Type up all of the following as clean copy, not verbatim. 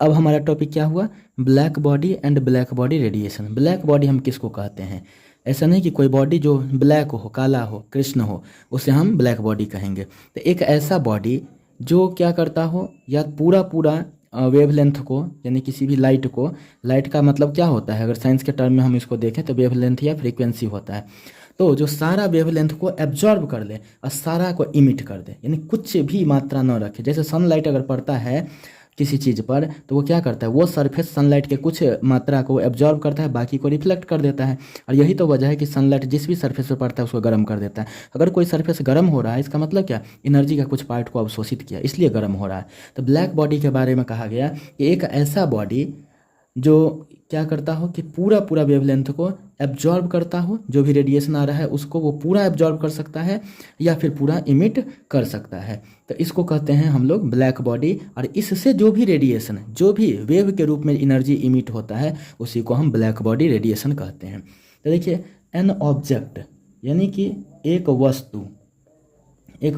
अब हमारा टॉपिक क्या हुआ, black body and black body radiation. Black body हम किसको कहते हैं? ऐसा नहीं कि कोई बॉडी जो ब्लैक हो, काला हो, कृष्ण हो, उसे हम ब्लैक बॉडी कहेंगे। तो एक ऐसा बॉडी जो क्या करता हो, या पूरा पूरा वेवलेंथ को, यानी किसी भी लाइट को, लाइट का मतलब क्या होता है, अगर साइंस के टर्म में हम इसको देखें तो वेवलेंथ या फ्रीक्वेंसी होता है। तो जो सारा वेवलेंथ को एब्जॉर्ब कर ले और सारा को इमिट कर दे, यानी कुछ भी मात्रा न रखे। जैसे सनलाइट अगर पड़ता है किसी चीज़ पर, तो वो क्या करता है, वो सरफेस सनलाइट के कुछ मात्रा को एब्जॉर्ब करता है, बाकी को रिफ्लेक्ट कर देता है। और यही तो वजह है कि सनलाइट जिस भी सरफेस पर पड़ता है उसको गर्म कर देता है। अगर कोई सरफेस गर्म हो रहा है, इसका मतलब क्या, एनर्जी का कुछ पार्ट को अवशोषित किया, इसलिए गर्म हो रहा है। तो ब्लैक बॉडी के बारे में कहा गया कि एक ऐसा बॉडी जो क्या करता हो कि पूरा पूरा वेवलेंथ को एब्जॉर्ब करता हो, जो भी रेडिएशन आ रहा है उसको वो पूरा एब्जॉर्ब कर सकता है या फिर पूरा इमिट कर सकता है। तो इसको कहते हैं हम लोग ब्लैक बॉडी। और इससे जो भी रेडिएशन, जो भी वेव के रूप में एनर्जी इमिट होता है, उसी को हम ब्लैक बॉडी रेडिएशन कहते हैं। तो देखिए, एन ऑब्जेक्ट यानी कि एक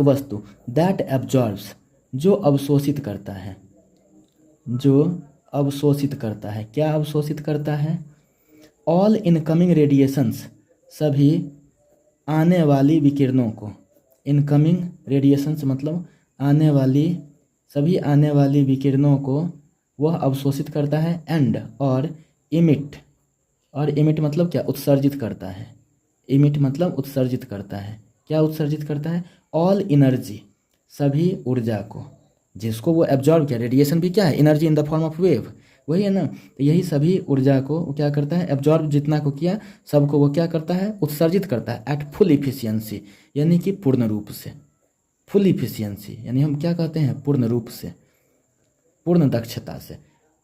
वस्तु दैट एब्जॉर्ब्स, जो अवशोषित करता है, जो अवशोषित करता है। क्या अवशोषित करता है? ऑल इनकमिंग रेडिएशंस, सभी आने वाली विकिरणों को। इनकमिंग रेडिएशंस मतलब सभी आने वाली विकिरणों को वह अवशोषित करता है। एंड और इमिट मतलब क्या, उत्सर्जित करता है। इमिट मतलब उत्सर्जित करता है। क्या उत्सर्जित करता है? ऑल एनर्जी, सभी ऊर्जा को, जिसको वो एब्जॉर्ब किया। रेडिएशन भी क्या है, energy in the form of wave, वही है ना। तो यही सभी ऊर्जा को वो क्या करता है, एब्जॉर्ब जितना को किया, सबको वो क्या करता है, उत्सर्जित करता है। एट फुल इफिशियंसी, यानी कि पूर्ण रूप से। फुल इफिशियंसी यानी हम क्या कहते हैं, पूर्ण रूप से, पूर्ण दक्षता से,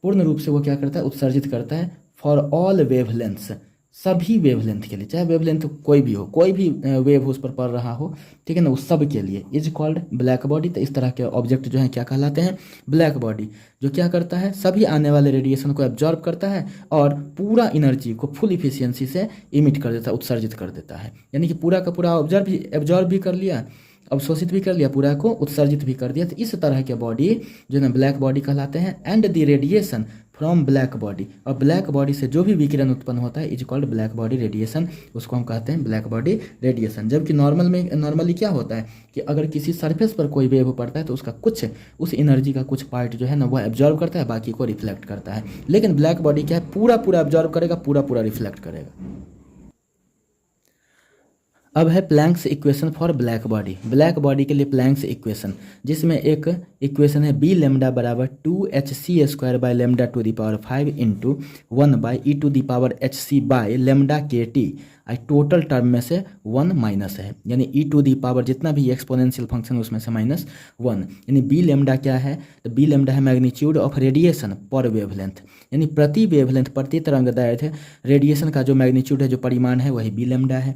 पूर्ण रूप से वो क्या करता है, उत्सर्जित करता है। फॉर ऑल वेवलेंथ्स, सभी वेवलेंथ के लिए, चाहे वेवलेंथ कोई भी हो, कोई भी वेव उस पर पड़ रहा हो, ठीक है ना, उस सब के लिए इज कॉल्ड ब्लैक बॉडी। तो इस तरह के ऑब्जेक्ट जो हैं क्या कहलाते हैं, ब्लैक बॉडी। जो क्या करता है, सभी आने वाले रेडिएशन को एब्जॉर्ब करता है और पूरा एनर्जी को फुल इफिशियंसी से इमिट कर देता है, उत्सर्जित कर देता है। यानी कि पूरा का पूरा एब्जॉर्ब भी कर लिया, अवशोषित भी कर लिया, पूरा को उत्सर्जित भी कर दिया। तो इस तरह के बॉडी जो है ब्लैक बॉडी कहलाते हैं। And the radiation from black body, और ब्लैक बॉडी से जो भी विकिरण उत्पन्न होता है is called black body radiation, उसको हम कहते हैं ब्लैक बॉडी रेडिएशन। जबकि नॉर्मली क्या होता है कि अगर किसी सरफेस पर कोई वेव पड़ता है तो उसका कुछ, उस एनर्जी का कुछ पार्ट जो है ना वो एब्जॉर्ब करता है, बाकी को रिफ्लेक्ट करता है। लेकिन ब्लैक बॉडी क्या है, पूरा पूरा एब्जॉर्ब करेगा, पूरा पूरा रिफ्लेक्ट करेगा। अब है Planck's equation for black body. Black body के लिए प्लैंक्स इक्वेशन, जिसमें एक इक्वेशन है बी लेमडा बराबर 2hc² by lambda to the power 5 into 1 by e to the power hc by lambda KT। Total term में से 1 माइनस है, यानी ई टू दी पावर जितना भी एक्सपोनेंशियल फंक्शन उसमें से -1। यानी बी लेमडा क्या है, तो बी लेमडा है मैग्नीट्यूड ऑफ रेडिएशन पर वेवलेंथ, यानी प्रति वेवलेंथ, प्रति तरंगदैर्घ्य रेडिएशन का जो मैग्नीट्यूड है, जो परिमाण है, वही बी लेमडा है।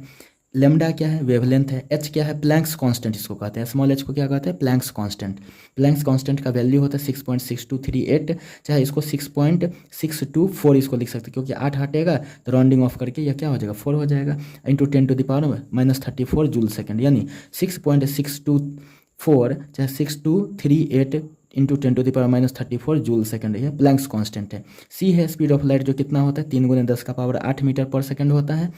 लेमडा क्या है, वेवलेंथ है। एच क्या है, प्लैंक्स कांस्टेंट इसको कहते हैं। स्मॉल एच को क्या कहते हैं, प्लैंक्स कांस्टेंट। प्लैंक्स कांस्टेंट का वैल्यू होता है 6.6238, चाहे इसको 6.624 इसको लिख सकते हैं, क्योंकि 8 हटेगा तो राउंडिंग ऑफ करके यह क्या हो जाएगा, 4 हो जाएगा, into 10 to the power -34 joule second, यानी 6.624 चाहे 6238 into 10 to the power -34 joule second, यह प्लैंक्स कांस्टेंट है। सी है स्पीड ऑफ लाइट, जो कितना होता है 3 × 10 का पावर 8 मीटर पर सेकेंड होता है।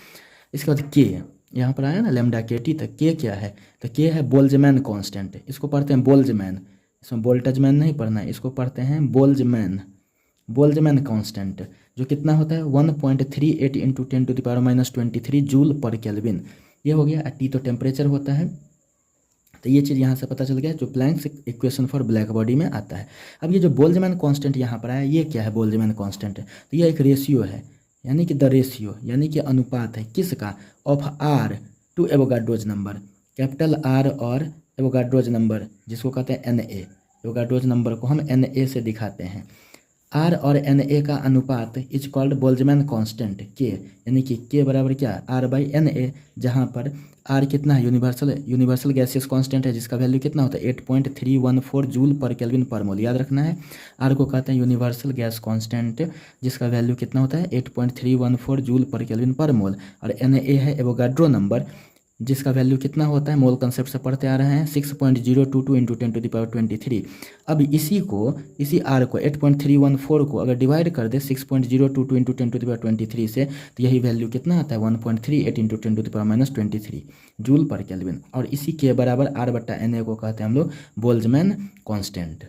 इसके बाद के, यहाँ पर आया ना लेमडा KT, तो के क्या है, तो के है बोल्जमैन कांस्टेंट। इसको पढ़ते हैं बोल्जमैन, इसमें बोल्टजमैन नहीं पढ़ना है, इसको पढ़ते हैं बोल्जमैन कांस्टेंट, जो कितना होता है 1.38 into 10 to the power -23 joule पर केल्विन। ये हो गया। टी तो टेम्परेचर होता है। तो ये चीज़ यहाँ से पता चल गया, जो Planck's equation for black body में आता है। अब ये जो बोल्जमैन कांस्टेंट यहाँ पर आया, ये क्या है, बोल्जमैन कांस्टेंट है। तो ये एक रेशियो है, यानी कि द रेशियो, यानी कि अनुपात है, किसका, of R to Avogadro's number, capital R और एवोगाड्रोज नंबर, जिसको कहते हैं Na। एवोगाड्रोज नंबर को हम Na से दिखाते हैं। R और Na का अनुपात इज कॉल्ड बोल्जमैन कांस्टेंट के, यानी कि के बराबर क्या, R/Na, जहाँ पर R कितना है, यूनिवर्सल गैसियस कांस्टेंट है, जिसका वैल्यू कितना होता है 8.314 जूल पर केल्विन पर मोल। याद रखना है, R को कहते हैं यूनिवर्सल गैस कांस्टेंट, जिसका वैल्यू कितना होता है 8.314 जूल पर केल्विन पर मोल। और Na है एवोगाड्रो नंबर, जिसका वैल्यू कितना होता है, मोल कंसेप्ट से पढ़ते आ रहे हैं 6.022 इंटू 10⁻23। अब इसी आर को 8.314 को अगर डिवाइड कर दे 6.022 इंटू 10⁻23 से, तो यही वैल्यू कितना आता है 1.38 इंटू 10⁻23 जूल पर केल्विन। और इसी के बराबर R/Na को कहते हैं हम लोग बोल्ट्जमैन कांस्टेंट।